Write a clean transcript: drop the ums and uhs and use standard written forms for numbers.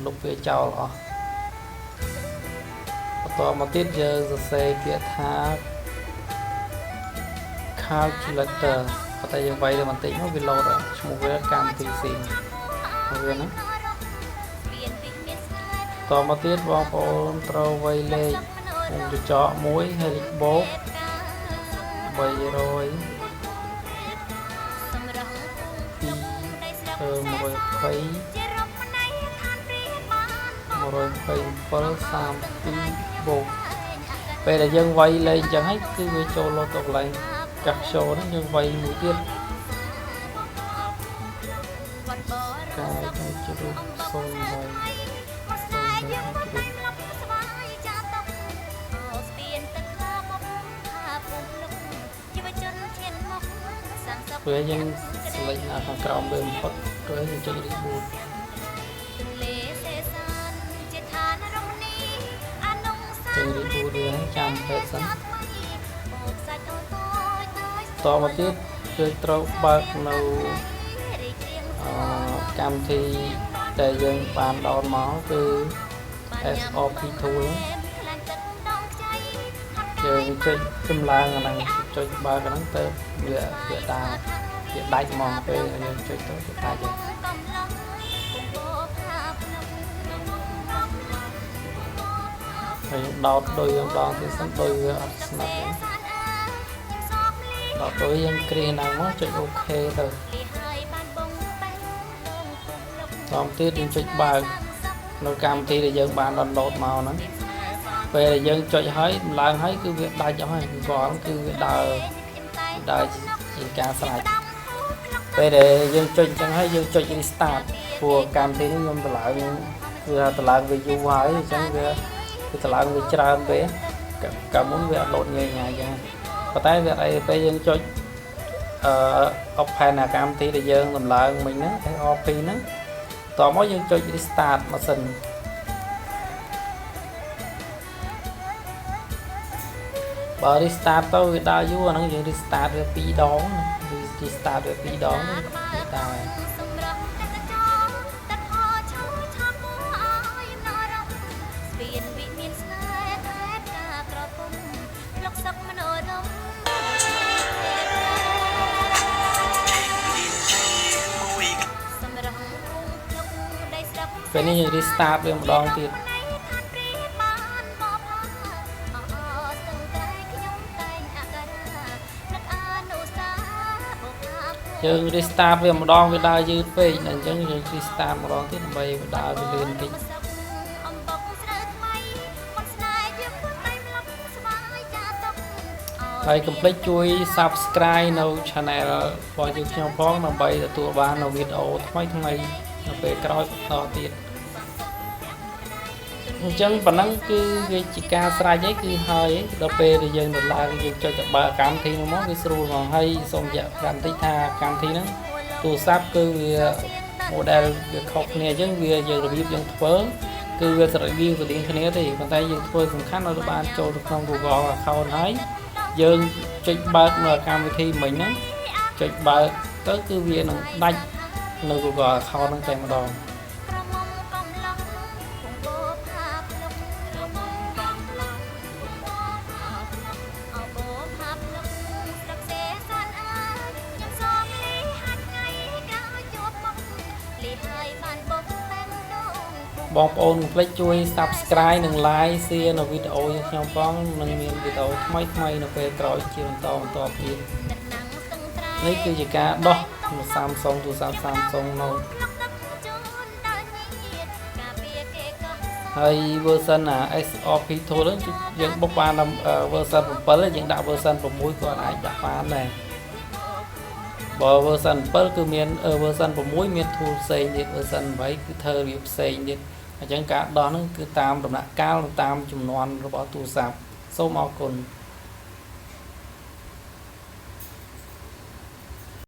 លុបវាចោលអស់បន្តមកទៀតយើងសរសេរពាក្យថា calculator តែយើងវាយទៅបន្តិចមកវាលោតឈ្មោះវាកម្មវិធីស៊ីវាណាតមកទៀតបងប្អូនត្រូវវាយលេខកញ្ចក់1ហើយបូក300 127 32 បូកពេលដែលយើងវាយលេខអញ្ចឹងហើយគឺវាចូលលោតទៅកន្លែងកាប់ចូលហ្នឹងយើងវាយមួយទៀតកាយទៅជ្រុះពេលយើងស្លេចខាងក្រោមលើបំផុតrồiយើងចុច reboot ចុច reboot វាចាំពេកសិនតមកទៀតយើងត្រូវបើកនៅកម្មវិធីដែលយើងបានដោនមកគឺ SOP tool យើងចុចចម្លើងអាហ្នឹងចុចបើកអាហ្នឹងទៅវាដាច់មកពេលយើងចុចទៅវាដាច់ហើយហើយដោតដោយយើងដងទៀតសិនដោយវាអត់ស្និទ្ធដល់ទៅយើងគ្រាហ្នឹងមកចុចអូខេទៅតាមទៀតយើងចុចបើកនៅកម្មវិធីដែលយើងបានដោនឡូតមកហ្នឹងពេលដែលយើងចុចហើយឡើងហើយគឺវាដាច់អស់ហើយគាត់គឺវាដើរជាការស្រេចពេលដែលយើងចុចអញ្ចឹងហើយយើងចុច restart ព្រោះកម្មវិធីនេះខ្ញុំតម្លើងគឺតម្លើងវាយូរហើយអញ្ចឹងវាតម្លើងវាច្រើនពេកកាលមុនវាអត់លោតងាយអញ្ចឹងប៉ុន្តែវាអីពេលយើងចុចopen អាកម្មវិធីដែលយើងតម្លើងមិញហ្នឹង AOP ហ្នឹងតមកយើងចុច restart ម៉ាស៊ីនបើ restart ទៅវាដើរយូរអាហ្នឹងយើង restart វា2 ដង restart វា2 ដងតែពេលនេះយើង restart វាម្ដងទៀតយើង restart វាម្ដងវាដើរយឺតពេកអញ្ចឹងយើង restart ម្ដងទៀតដើម្បីវាដើរវាលឿនតិចហើយកុំភ្លេចជួយ Subscribe នៅ Channel របស់យើងខ្ញុំផងដើម្បីទទួលបាននូវវីដេអូថ្មីៗនៅពេលក្រោយបន្តទៀតអញ្ចឹងប៉ុណ្ណឹងគឺវាជាការស្រេចហើយគឺហើយដល់ពេលដែលយើងដល់ឡើងយើងចុចទៅបើកកម្មវិធីនោះមកវាស្រួលហ្មងហើយសូមបញ្ជាក់បន្តិចថាកម្មវិធីហ្នឹងទូរស័ព្ទគឺវា model វាខុសគ្នាអញ្ចឹងវាយើងរបៀបយើងធ្វើគឺវាស្រដៀងគ្នាទេប៉ុន្តែយើងធ្វើសំខាន់ឲ្យបានចូលទៅក្នុង Google account ហើយយើងចុចបើកនៅកម្មវិធីមិញហ្នឹងចុចបើកទៅគឺវានឹងដាច់នៅ Google account ហ្នឹងតែម្ដងបងប្អូនកុំភ្លេចជួយ Subscribe និង Like Share នៅវីដេអូរបស់ខ្ញុំផងនឹងមានវីដេអូថ្មីៗនៅពេលក្រោយជាបន្តទៀតនេះគឺជាការដោះ Samsung ទូរស័ព្ទ Samsung Note ហើយ version SOP tool យើងបុកបាន version 7យើងដាក់ version 6ក៏អាចដាក់បានដែរបើ version 7គឺមាន version 6មាន tool ផ្សេងទៀត version 8គឺធ្វើវាផ្សេងទៀតអញ្ចឹងការដោះហ្នឹងគឺតាមដំណាក់កាលតាមចំនួនរបស់ទូរស័ព្ទសូមអរគុណ